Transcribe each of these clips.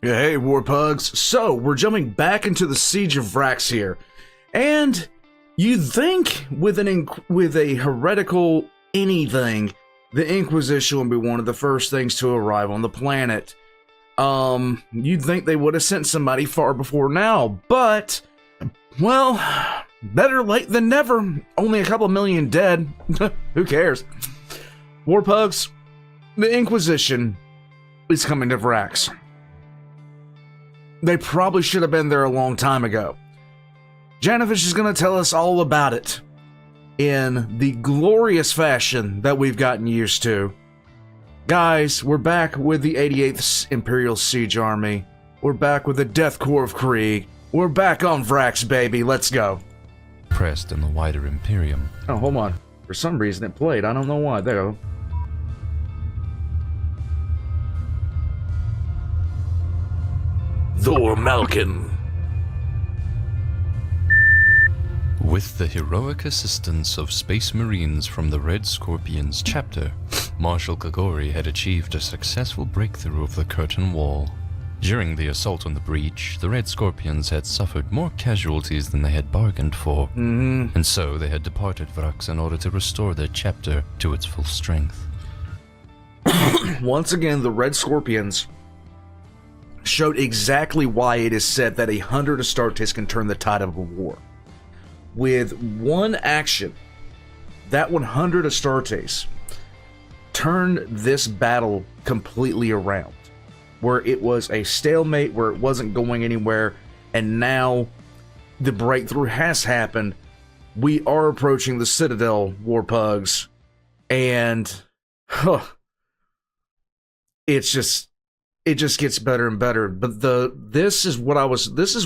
Yeah, hey, Warpugs. So, we're jumping back into the Siege of Vraks here. And you'd think with a heretical anything, the Inquisition would be one of the first things to arrive on the planet. You'd think they would have sent somebody far before now, but, well, better late than never. Only a couple million dead. Who cares? Warpugs, the Inquisition is coming to Vraks. They probably should have been there a long time ago. Janovich is going to tell us all about it in the glorious fashion that we've gotten used to. Guys, we're back with the 88th Imperial Siege Army. We're back with the Death Corps of Krieg. We're back on Vraks, baby. Let's go. Pressed in the wider Imperium. Oh, hold on. For some reason it played. I don't know why. There you go. Thor Malkin. With the heroic assistance of Space Marines from the Red Scorpions chapter, Marshal Gagori had achieved a successful breakthrough of the Curtain Wall. During the assault on the breach, the Red Scorpions had suffered more casualties than they had bargained for, and so they had departed Vraks in order to restore their chapter to its full strength. Once again, the Red Scorpions showed exactly why it is said that 100 Astartes can turn the tide of a war. With one action, that 100 Astartes turned this battle completely around. Where it was a stalemate, where it wasn't going anywhere, and now the breakthrough has happened. We are approaching the Citadel, Warpugs, and it just gets better and better. But this is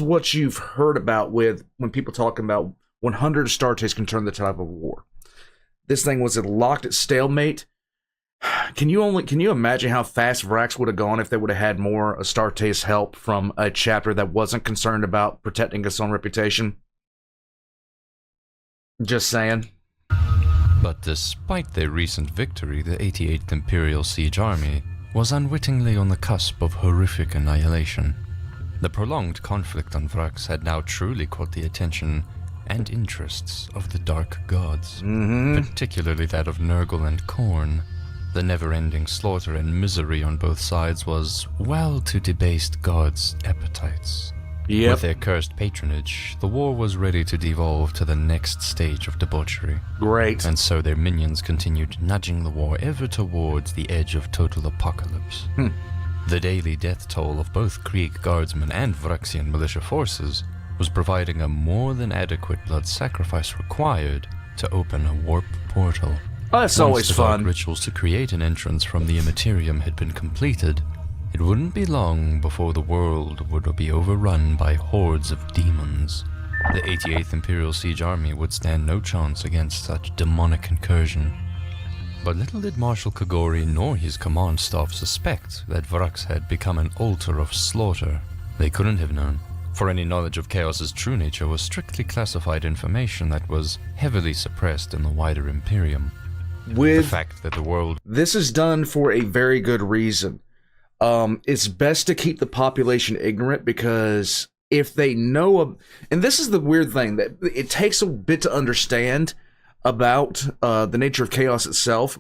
what you've heard about with when people talking about 100 Astartes can turn the tide of a war. This thing was locked at stalemate. Can you imagine how fast Vraks would have gone if they would have had more Astartes help from a chapter that wasn't concerned about protecting its own reputation? Just saying. But despite their recent victory, the 88th Imperial Siege Army was unwittingly on the cusp of horrific annihilation. The prolonged conflict on Vraks had now truly caught the attention and interests of the Dark Gods, particularly that of Nurgle and Khorne. The never-ending slaughter and misery on both sides was, well, to debased gods' appetites. Yep. With their cursed patronage, the war was ready to devolve to the next stage of debauchery. Great. And so their minions continued nudging the war ever towards the edge of total apocalypse. The daily death toll of both Krieg guardsmen and Vraxian militia forces was providing a more than adequate blood sacrifice required to open a warp portal. Oh, that's always Once the dark fun. rituals to create an entrance from the Immaterium had been completed, it wouldn't be long before the world would be overrun by hordes of demons. The 88th Imperial Siege Army would stand no chance against such demonic incursion. But little did Marshal Kagori nor his command staff suspect that Vraks had become an altar of slaughter. They couldn't have known, for any knowledge of Chaos's true nature was strictly classified information that was heavily suppressed in the wider Imperium. The fact that the world... This is done for a very good reason. It's best to keep the population ignorant, because if they know... And this is the weird thing, that it takes a bit to understand about the nature of Chaos itself.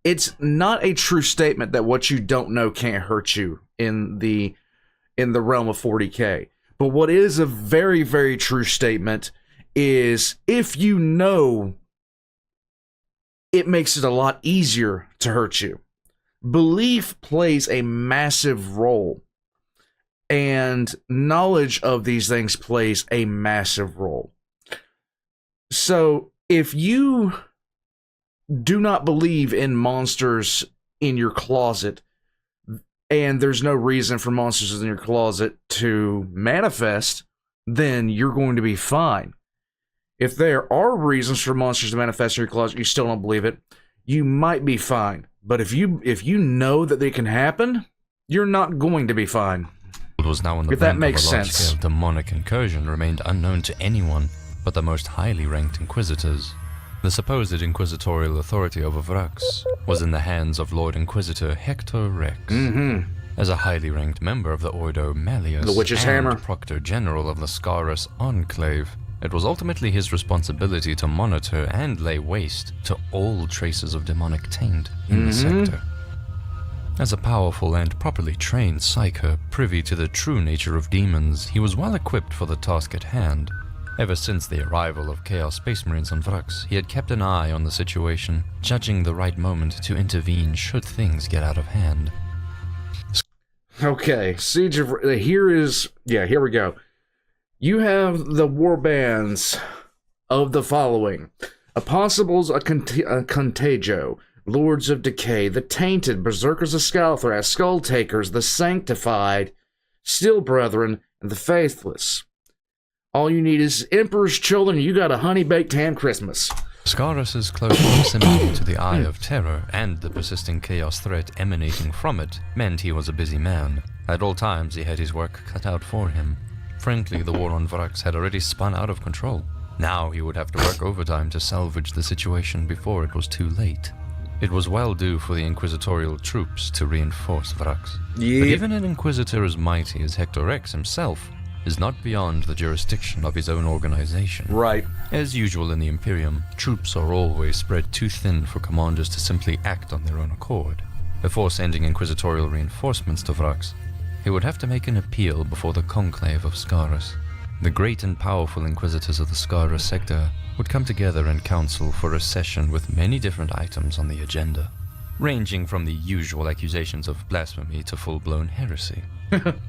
It's not a true statement that what you don't know can't hurt you in the realm of 40k. But what is a very, very true statement is, if you know, it makes it a lot easier to hurt you. Belief plays a massive role, and knowledge of these things plays a massive role. So if you do not believe in monsters in your closet, and there's no reason for monsters in your closet to manifest, then you're going to be fine. If there are reasons for monsters to manifest in your closet, you still don't believe it, you might be fine. But if you know that they can happen, you're not going to be fine. Was now on the if that brink makes of a sense. large-scale demonic incursion remained unknown to anyone but the most highly ranked Inquisitors. The supposed inquisitorial authority over Vraks was in the hands of Lord Inquisitor Hector Rex. As a highly ranked member of the Ordo Malleus The Witch's and Hammer. Proctor General of the Scarus Enclave, it was ultimately his responsibility to monitor and lay waste to all traces of demonic taint in the sector. As a powerful and properly trained psyker privy to the true nature of demons, he was well equipped for the task at hand. Ever since the arrival of Chaos Space Marines on Vraks, he had kept an eye on the situation, judging the right moment to intervene should things get out of hand. Okay, Siege of... here we go. You have the warbands of the following. Apostles of Contagio, Lords of Decay, the Tainted, Berserkers of Scalthras, Skull Takers, the Sanctified, Steel Brethren, and the Faithless. All you need is Emperor's Children, you got a honey-baked ham Christmas. Scarus's close proximity to the Eye of Terror and the persisting chaos threat emanating from it meant he was a busy man. At all times he had his work cut out for him. Frankly, the war on Vraks had already spun out of control. Now he would have to work overtime to salvage the situation before it was too late. It was well due for the Inquisitorial troops to reinforce Vraks. But even an Inquisitor as mighty as Hector Rex himself is not beyond the jurisdiction of his own organization. Right. As usual in the Imperium, troops are always spread too thin for commanders to simply act on their own accord. Before sending Inquisitorial reinforcements to Vraks, he would have to make an appeal before the Conclave of Scarus. The great and powerful Inquisitors of the Scarus sector would come together and council for a session with many different items on the agenda, ranging from the usual accusations of blasphemy to full-blown heresy.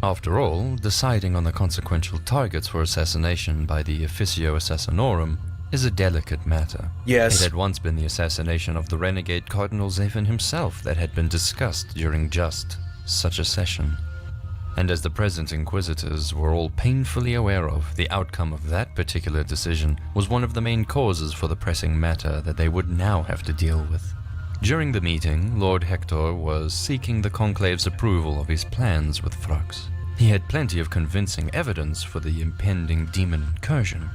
After all, deciding on the consequential targets for assassination by the Officio Assassinorum is a delicate matter. Yes. It had once been the assassination of the renegade Cardinal Zephin himself that had been discussed during just such a session. And as the present Inquisitors were all painfully aware of, the outcome of that particular decision was one of the main causes for the pressing matter that they would now have to deal with. During the meeting, Lord Hector was seeking the Conclave's approval of his plans with Vraks. He had plenty of convincing evidence for the impending demon incursion.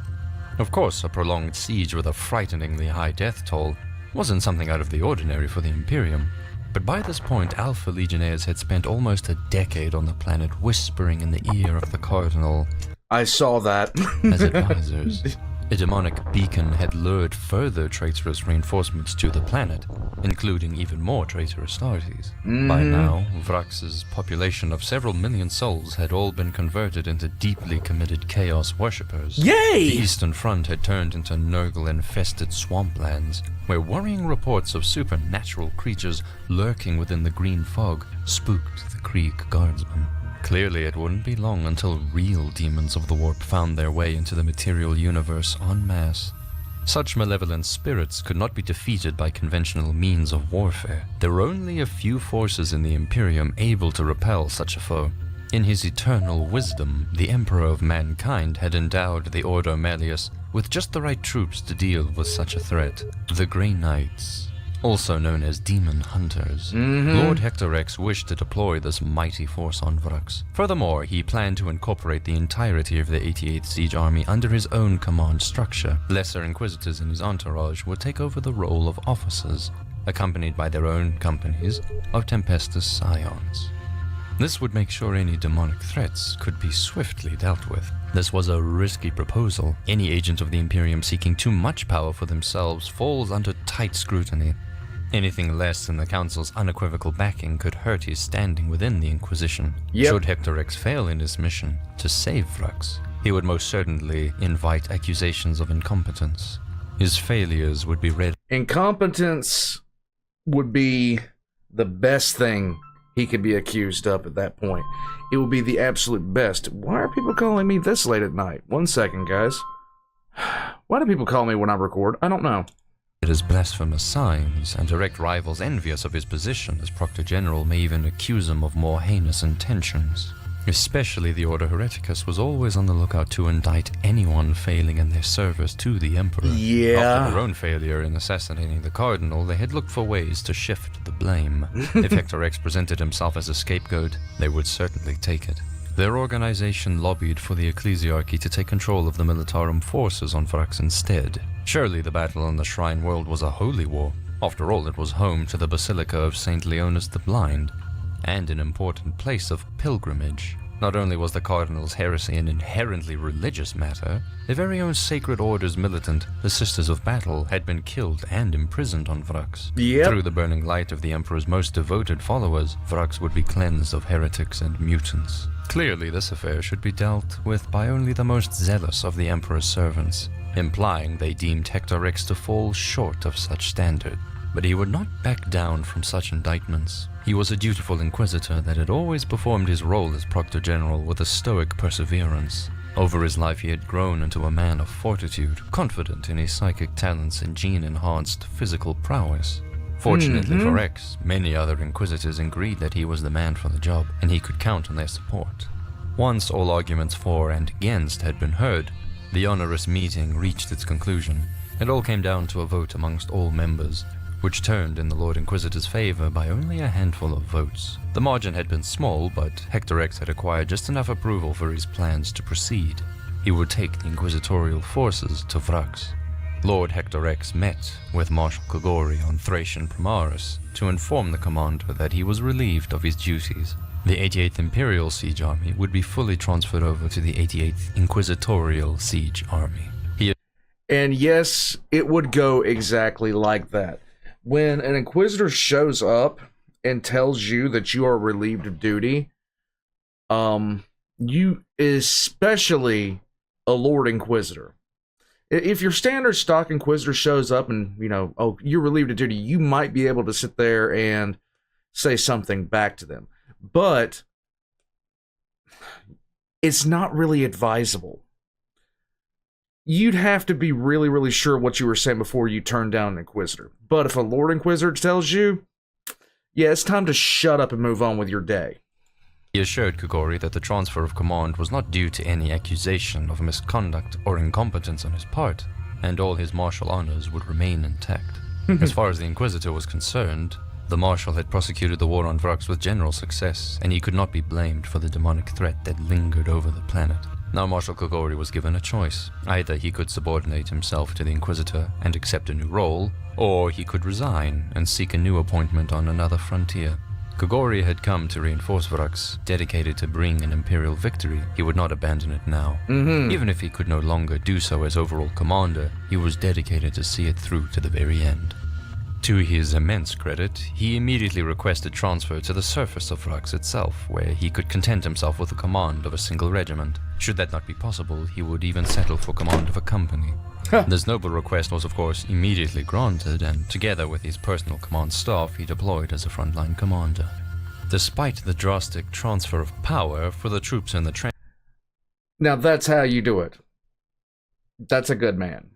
Of course, a prolonged siege with a frighteningly high death toll wasn't something out of the ordinary for the Imperium, but by this point Alpha Legionnaires had spent almost a decade on the planet whispering in the ear of the Cardinal I saw that. as advisors. A demonic beacon had lured further traitorous reinforcements to the planet, including even more traitorous Astartes. By now, Vraks' population of several million souls had all been converted into deeply committed chaos worshippers. Yay! The Eastern Front had turned into Nurgle-infested swamplands, where worrying reports of supernatural creatures lurking within the green fog spooked the Krieg guardsmen. Clearly, it wouldn't be long until real demons of the warp found their way into the material universe en masse. Such malevolent spirits could not be defeated by conventional means of warfare. There were only a few forces in the Imperium able to repel such a foe. In his eternal wisdom, the Emperor of Mankind had endowed the Ordo Malleus with just the right troops to deal with such a threat. The Grey Knights, also known as Demon Hunters. Lord Hector Rex wished to deploy this mighty force on Vraks. Furthermore, he planned to incorporate the entirety of the 88th Siege Army under his own command structure. Lesser Inquisitors in his entourage would take over the role of officers, accompanied by their own companies of Tempestus Scions. This would make sure any demonic threats could be swiftly dealt with. This was a risky proposal. Any agent of the Imperium seeking too much power for themselves falls under tight scrutiny. Anything less than the Council's unequivocal backing could hurt his standing within the Inquisition. Should Hector Rex fail in his mission to save Vraks, he would most certainly invite accusations of incompetence. His failures would be read. Incompetence would be the best thing he could be accused of at that point. It would be the absolute best. Why are people calling me this late at night? 1 second, guys. Why do people call me when I record? I don't know. As blasphemous signs, and direct rivals envious of his position as Proctor General may even accuse him of more heinous intentions. Especially the Order Hereticus was always on the lookout to indict anyone failing in their service to the Emperor. After their own failure in assassinating the Cardinal, they had looked for ways to shift the blame. If Hector Rex presented himself as a scapegoat, they would certainly take it. Their organization lobbied for the ecclesiarchy to take control of the militarum forces on Vraks instead. Surely the battle on the Shrine World was a holy war. After all, it was home to the Basilica of St. Leonis the Blind, and an important place of pilgrimage. Not only was the Cardinal's heresy an inherently religious matter, their very own sacred order's militant, the Sisters of Battle, had been killed and imprisoned on Vraks. Yep. Through the burning light of the Emperor's most devoted followers, Vraks would be cleansed of heretics and mutants. Clearly, this affair should be dealt with by only the most zealous of the Emperor's servants, implying they deemed Hector Rex to fall short of such standard. But he would not back down from such indictments. He was a dutiful inquisitor that had always performed his role as Proctor General with a stoic perseverance. Over his life he had grown into a man of fortitude, confident in his psychic talents and gene-enhanced physical prowess. Fortunately for Rex, many other inquisitors agreed that he was the man for the job, and he could count on their support. Once all arguments for and against had been heard, the onerous meeting reached its conclusion. It all came down to a vote amongst all members, which turned in the Lord Inquisitor's favor by only a handful of votes. The margin had been small, but Hector X had acquired just enough approval for his plans to proceed. He would take the Inquisitorial forces to Vraks. Lord Hector X met with Marshal Kogori on Thracian Primaris to inform the commander that he was relieved of his duties. The 88th Imperial Siege Army would be fully transferred over to the 88th Inquisitorial Siege Army. And yes, it would go exactly like that. When an Inquisitor shows up and tells you that you are relieved of duty, you, especially a Lord Inquisitor. If your standard stock Inquisitor shows up and, oh, you're relieved of duty, you might be able to sit there and say something back to them. But it's not really advisable. You'd have to be really, really sure what you were saying before you turn down an Inquisitor. But if a Lord Inquisitor tells you, yeah, it's time to shut up and move on with your day. He assured Kogori that the transfer of command was not due to any accusation of misconduct or incompetence on his part, and all his martial honors would remain intact. As far as the Inquisitor was concerned, the Marshal had prosecuted the war on Vraks with general success, and he could not be blamed for the demonic threat that lingered over the planet. Now Marshal Kogori was given a choice. Either he could subordinate himself to the Inquisitor and accept a new role, or he could resign and seek a new appointment on another frontier. Kogori had come to reinforce Vraks, dedicated to bring an Imperial victory. He would not abandon it now. Even if he could no longer do so as overall commander, he was dedicated to see it through to the very end. To his immense credit, he immediately requested transfer to the surface of Vraks itself, where he could content himself with the command of a single regiment. Should that not be possible, he would even settle for command of a company. This noble request was of course immediately granted, and together with his personal command staff, he deployed as a frontline commander. Despite the drastic transfer of power for the troops in the trenches. Now that's how you do it. That's a good man.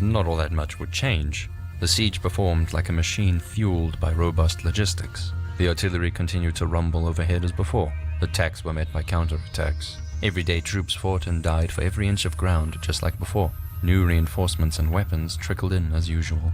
Not all that much would change. The siege performed like a machine fueled by robust logistics. The artillery continued to rumble overhead as before. Attacks were met by counterattacks. Everyday troops fought and died for every inch of ground, just like before. New reinforcements and weapons trickled in as usual.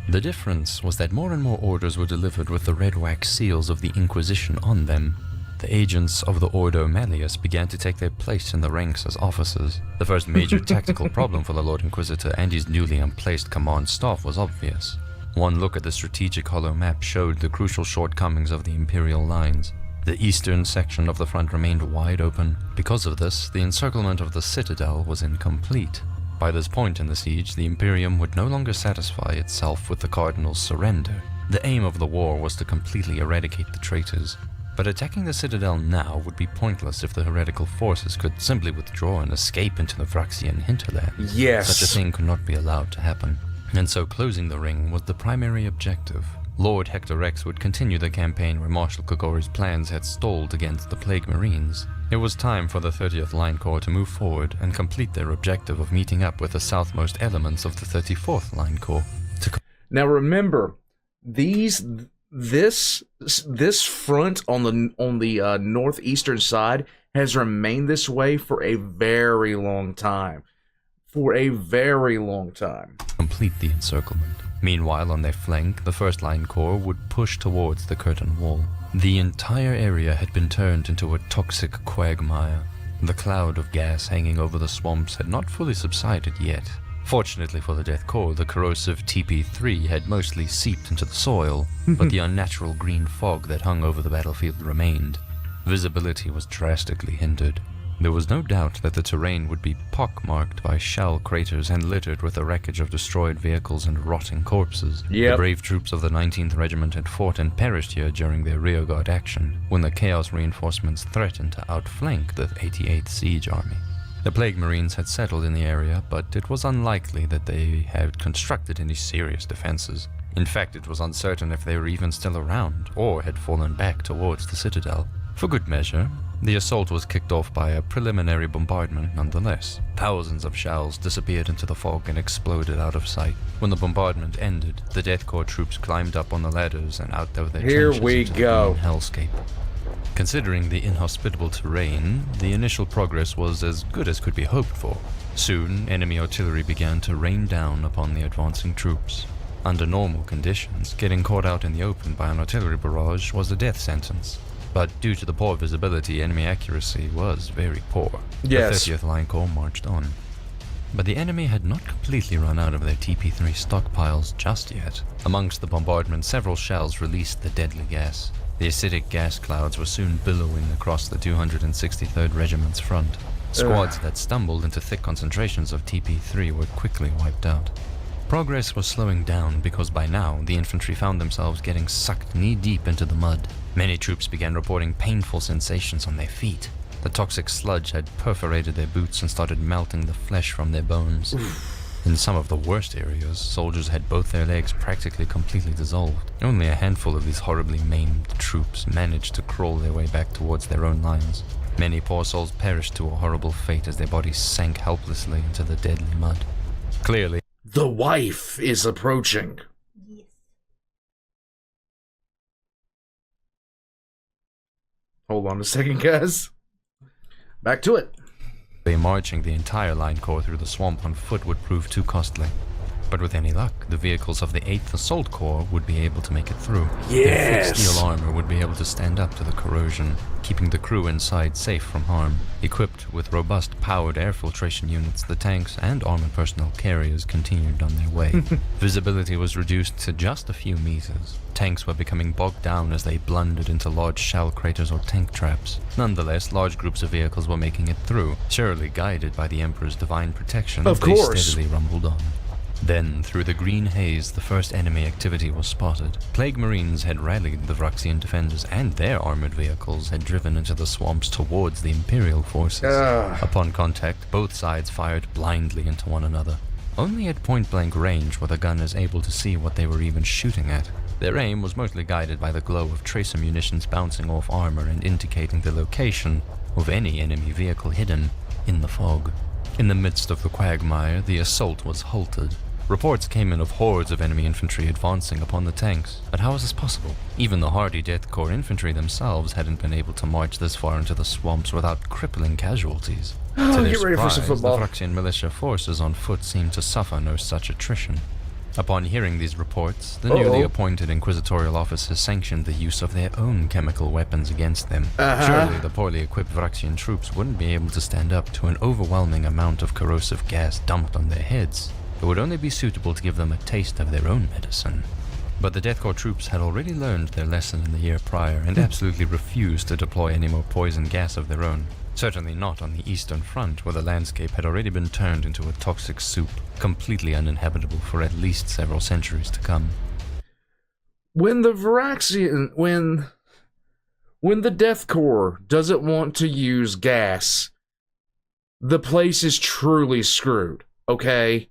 The difference was that more and more orders were delivered with the red wax seals of the Inquisition on them. The agents of the Ordo Malleus began to take their place in the ranks as officers. The first major tactical problem for the Lord Inquisitor and his newly emplaced command staff was obvious. One look at the strategic hollow map showed the crucial shortcomings of the Imperial lines. The eastern section of the front remained wide open. Because of this, the encirclement of the Citadel was incomplete. By this point in the siege, the Imperium would no longer satisfy itself with the Cardinal's surrender. The aim of the war was to completely eradicate the traitors. But attacking the Citadel now would be pointless if the heretical forces could simply withdraw and escape into the Vraxian hinterland. Yes. Such a thing could not be allowed to happen. And so closing the ring was the primary objective. Lord Hector X would continue the campaign where Marshal Kogori's plans had stalled against the Plague Marines. It was time for the 30th Line Corps to move forward and complete their objective of meeting up with the southmost elements of the 34th Line Corps. Now remember, this front on the northeastern side has remained this way for a very long time. Complete the encirclement. Meanwhile, on their flank, the First Line Corps would push towards the curtain wall. The entire area had been turned into a toxic quagmire. The cloud of gas hanging over the swamps had not fully subsided yet. Fortunately for the Death Corps, the corrosive TP3 had mostly seeped into the soil, but the unnatural green fog that hung over the battlefield remained. Visibility was drastically hindered. There was no doubt that the terrain would be pockmarked by shell craters and littered with the wreckage of destroyed vehicles and rotting corpses. Yep. The brave troops of the 19th Regiment had fought and perished here during their rearguard action, when the Chaos reinforcements threatened to outflank the 88th Siege Army. The Plague Marines had settled in the area, but it was unlikely that they had constructed any serious defenses. In fact, it was uncertain if they were even still around, or had fallen back towards the Citadel. For good measure, the assault was kicked off by a preliminary bombardment nonetheless. Thousands of shells disappeared into the fog and exploded out of sight. When the bombardment ended, the Death Corps troops climbed up on the ladders and out of their trenches into the green hellscape. Considering the inhospitable terrain, the initial progress was as good as could be hoped for. Soon, enemy artillery began to rain down upon the advancing troops. Under normal conditions, getting caught out in the open by an artillery barrage was a death sentence. But due to the poor visibility, enemy accuracy was very poor. Yes. The 30th Line Corps marched on. But the enemy had not completely run out of their TP3 stockpiles just yet. Amongst the bombardment, several shells released the deadly gas. The acidic gas clouds were soon billowing across the 263rd Regiment's front. Squads that stumbled into thick concentrations of TP3 were quickly wiped out. Progress was slowing down because by now the infantry found themselves getting sucked knee-deep into the mud. Many troops began reporting painful sensations on their feet. The toxic sludge had perforated their boots and started melting the flesh from their bones. In some of the worst areas, soldiers had both their legs practically completely dissolved. Only a handful of these horribly maimed troops managed to crawl their way back towards their own lines. Many poor souls perished to a horrible fate as their bodies sank helplessly into the deadly mud. Clearly, the wife is approaching. Yes. Hold on a second, guys. Back to it. marching the entire line corps through the swamp on foot would prove too costly. But with any luck, the vehicles of the 8th Assault Corps would be able to make it through. Their thick steel armor would be able to stand up to the corrosion, keeping the crew inside safe from harm. Equipped with robust powered air filtration units, the tanks and armored personnel carriers continued on their way. Visibility was reduced to just a few meters. Tanks were becoming bogged down as they blundered into large shell craters or tank traps. Nonetheless, large groups of vehicles were making it through, surely guided by the Emperor's divine protection. Of course. They steadily rumbled on. Then, through the green haze, the first enemy activity was spotted. Plague Marines had rallied the Vraxian defenders, and their armored vehicles had driven into the swamps towards the Imperial forces. Upon contact, both sides fired blindly into one another. Only at point-blank range were the gunners able to see what they were even shooting at. Their aim was mostly guided by the glow of tracer munitions bouncing off armor and indicating the location of any enemy vehicle hidden in the fog. In the midst of the quagmire, the assault was halted. Reports came in of hordes of enemy infantry advancing upon the tanks, but how was this possible? Even the hardy Death Corps infantry themselves hadn't been able to march this far into the swamps without crippling casualties. To their get ready for some surprise, football. the Vraxian militia forces on foot seemed to suffer no such attrition. Upon hearing these reports, the newly appointed Inquisitorial officers sanctioned the use of their own chemical weapons against them. Surely the poorly equipped Vraxian troops wouldn't be able to stand up to an overwhelming amount of corrosive gas dumped on their heads. It would only be suitable to give them a taste of their own medicine. But the Death Corps troops had already learned their lesson in the year prior and absolutely refused to deploy any more poison gas of their own. Certainly not on the Eastern Front, where the landscape had already been turned into a toxic soup, completely uninhabitable for at least several centuries to come. When the Vraxian, when the Death Corps doesn't want to use gas, the place is truly screwed, okay?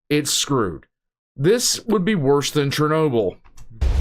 It's screwed. This would be worse than Chernobyl.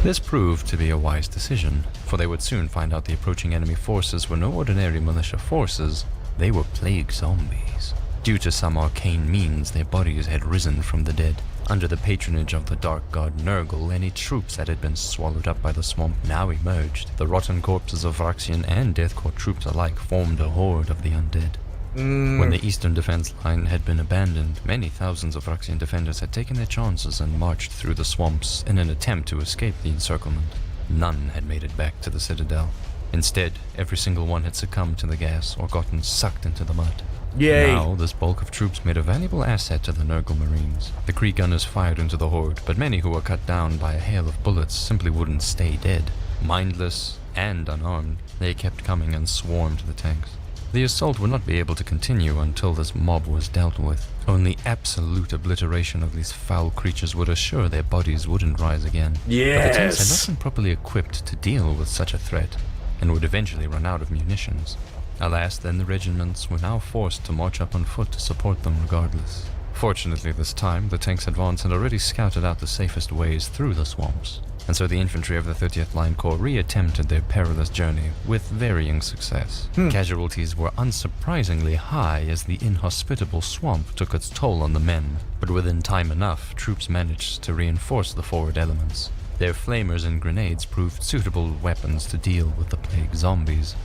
This proved to be a wise decision, for they would soon find out the approaching enemy forces were no ordinary militia forces, they were plague zombies. Due to some arcane means, their bodies had risen from the dead. Under the patronage of the dark god Nurgle, any troops that had been swallowed up by the swamp now emerged. The rotten corpses of Vraxian and Death Corps troops alike formed a horde of the undead. When the eastern defense line had been abandoned, many thousands of Vraxian defenders had taken their chances and marched through the swamps in an attempt to escape the encirclement. none had made it back to the Citadel. Instead, every single one had succumbed to the gas or gotten sucked into the mud. Yay! Now, this bulk of troops made a valuable asset to the Nurgle Marines. The Kree gunners fired into the horde, but many who were cut down by a hail of bullets simply wouldn't stay dead. Mindless and unarmed, they kept coming and swarmed the tanks. The assault would not be able to continue until this mob was dealt with. Only absolute obliteration of these foul creatures would assure their bodies wouldn't rise again. Yes! But the tanks had not been properly equipped to deal with such a threat, and would eventually run out of munitions. Alas, then the regiments were now forced to march up on foot to support them regardless. Fortunately this time, the tank's advance had already scouted out the safest ways through the swamps, and so the infantry of the 30th Line Corps re-attempted their perilous journey with varying success. Casualties were unsurprisingly high as the inhospitable swamp took its toll on the men, but within time enough, troops managed to reinforce the forward elements. Their flamers and grenades proved suitable weapons to deal with the plague zombies.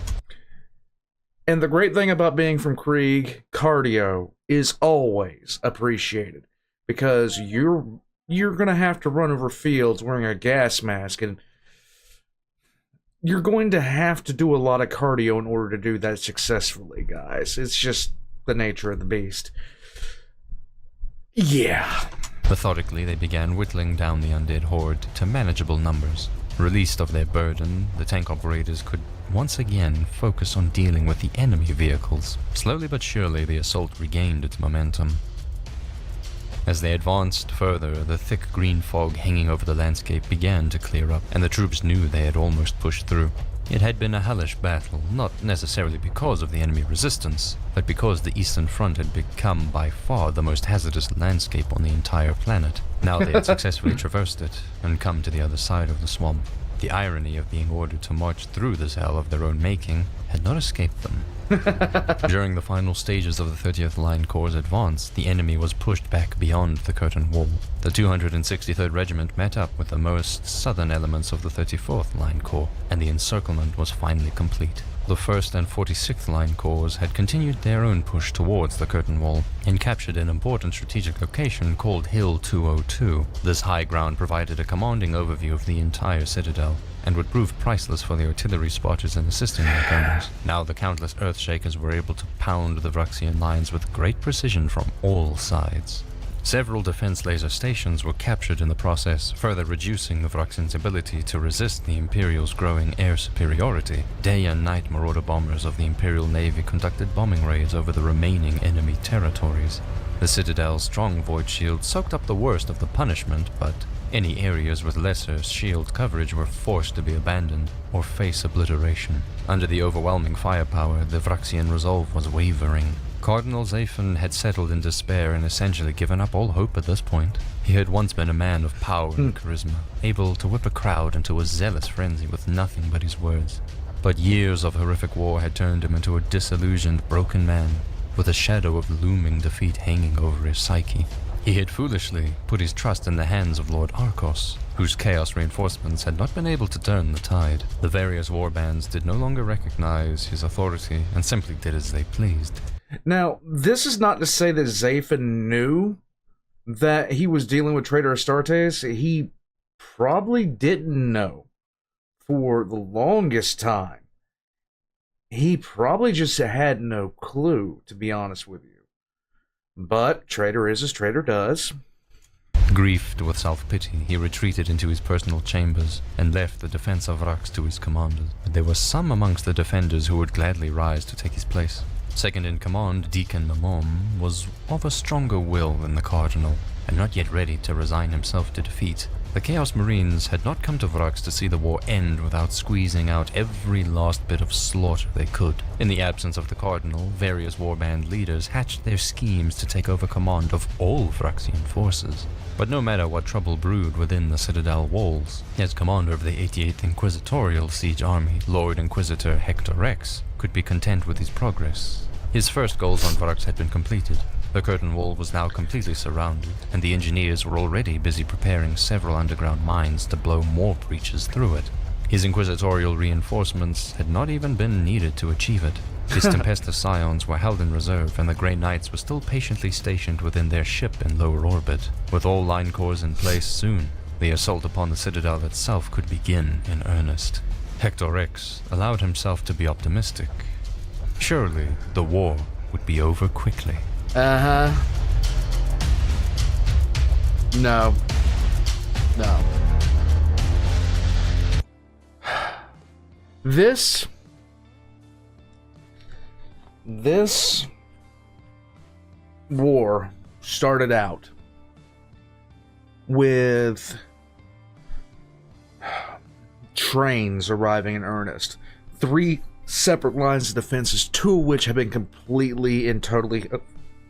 And the great thing about being from Krieg, cardio is always appreciated, because you're going to have to run over fields wearing a gas mask, and you're going to have to do a lot of cardio in order to do that successfully, guys. It's just the nature of the beast. Yeah. Methodically, they began whittling down the undead horde to manageable numbers. Released of their burden, the tank operators could once again focus on dealing with the enemy vehicles. Slowly but surely, the assault regained its momentum. As they advanced further, the thick green fog hanging over the landscape began to clear up, and the troops knew they had almost pushed through. It had been a hellish battle, not necessarily because of the enemy resistance, but because the Eastern Front had become by far the most hazardous landscape on the entire planet. Now they had successfully traversed it and come to the other side of the swamp. The irony of being ordered to march through this hell of their own making had not escaped them. During the final stages of the 30th Line Corps' advance, the enemy was pushed back beyond the curtain wall. The 263rd Regiment met up with the most southern elements of the 34th Line Corps, and the encirclement was finally complete. The 1st and 46th Line Corps had continued their own push towards the curtain wall and captured an important strategic location called Hill 202. This high ground provided a commanding overview of the entire Citadel, and would prove priceless for the artillery spotters in assisting their gunners. Now the countless Earthshakers were able to pound the Vraxian lines with great precision from all sides. Several defense laser stations were captured in the process, further reducing the Vraxians' ability to resist the Imperial's growing air superiority. Day and night marauder bombers of the Imperial Navy conducted bombing raids over the remaining enemy territories. The Citadel's strong void shield soaked up the worst of the punishment, but any areas with lesser shield coverage were forced to be abandoned or face obliteration. Under the overwhelming firepower, the Vraxian resolve was wavering. Cardinal Zaphon had settled in despair and essentially given up all hope at this point. He had once been a man of power and charisma, able to whip a crowd into a zealous frenzy with nothing but his words. But years of horrific war had turned him into a disillusioned, broken man, with a shadow of looming defeat hanging over his psyche. He had foolishly put his trust in the hands of Lord Arcos, whose chaos reinforcements had not been able to turn the tide. The various warbands did no longer recognize his authority and simply did as they pleased. Now, this is not to say that Zaphon knew that he was dealing with Traitor Astartes. He probably didn't know for the longest time. He probably just had no clue, to be honest with you. But Traitor is as Traitor does. Griefed with self-pity, he retreated into his personal chambers and left the defense of Vraks to his commanders. But there were some amongst the defenders who would gladly rise to take his place. Second in command, Deacon Mamom, was of a stronger will than the Cardinal, and not yet ready to resign himself to defeat. The Chaos Marines had not come to Vraks to see the war end without squeezing out every last bit of slaughter they could. In the absence of the Cardinal, various warband leaders hatched their schemes to take over command of all Vraxian forces. But no matter what trouble brewed within the Citadel walls, as commander of the 88th Inquisitorial siege army, Lord Inquisitor Hector Rex could be content with his progress. His first goals on Vraks had been completed. The curtain wall was now completely surrounded, and the engineers were already busy preparing several underground mines to blow more breaches through it. His inquisitorial reinforcements had not even been needed to achieve it. His Tempestus Scions were held in reserve, and the Grey Knights were still patiently stationed within their ship in lower orbit. With all line corps in place soon, the assault upon the Citadel itself could begin in earnest. Hector X allowed himself to be optimistic. Surely the war would be over quickly. No. No. This war started out with trains arriving in earnest. 3 separate lines of defenses, 2 of which have been completely and totally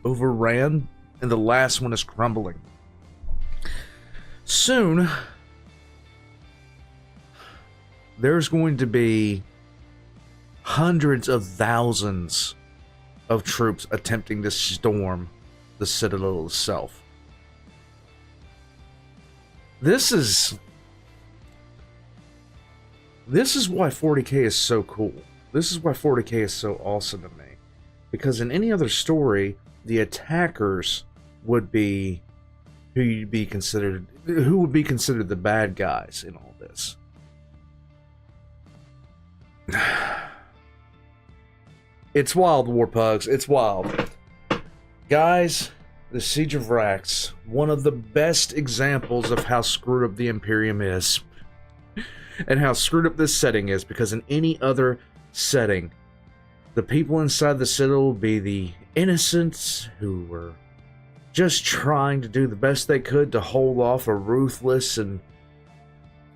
overran, and the last one is crumbling. Soon, there's going to be hundreds of thousands of troops attempting to storm the Citadel itself. This is why 40k is so cool. This is why 40k is so awesome to me. Because in any other story, the attackers would be who would be considered the bad guys in all this. It's wild, Warpugs. It's wild. Guys, the Siege of Vraks, one of the best examples of how screwed up the Imperium is. And how screwed up this setting is, because in any other setting, the people inside the Citadel will be the innocents who were just trying to do the best they could to hold off a ruthless and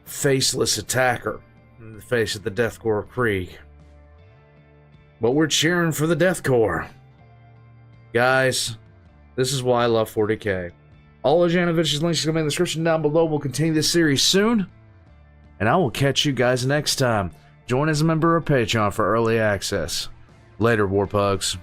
faceless attacker in the face of the Deathcore Krieg. But we're cheering for the Deathcore. Guys, this is why I love 40k. All of Janovich's links are going to be in the description down below. We'll continue this series soon, and I will catch you guys next time. Join as a member of Patreon for early access. Later, Warpugs.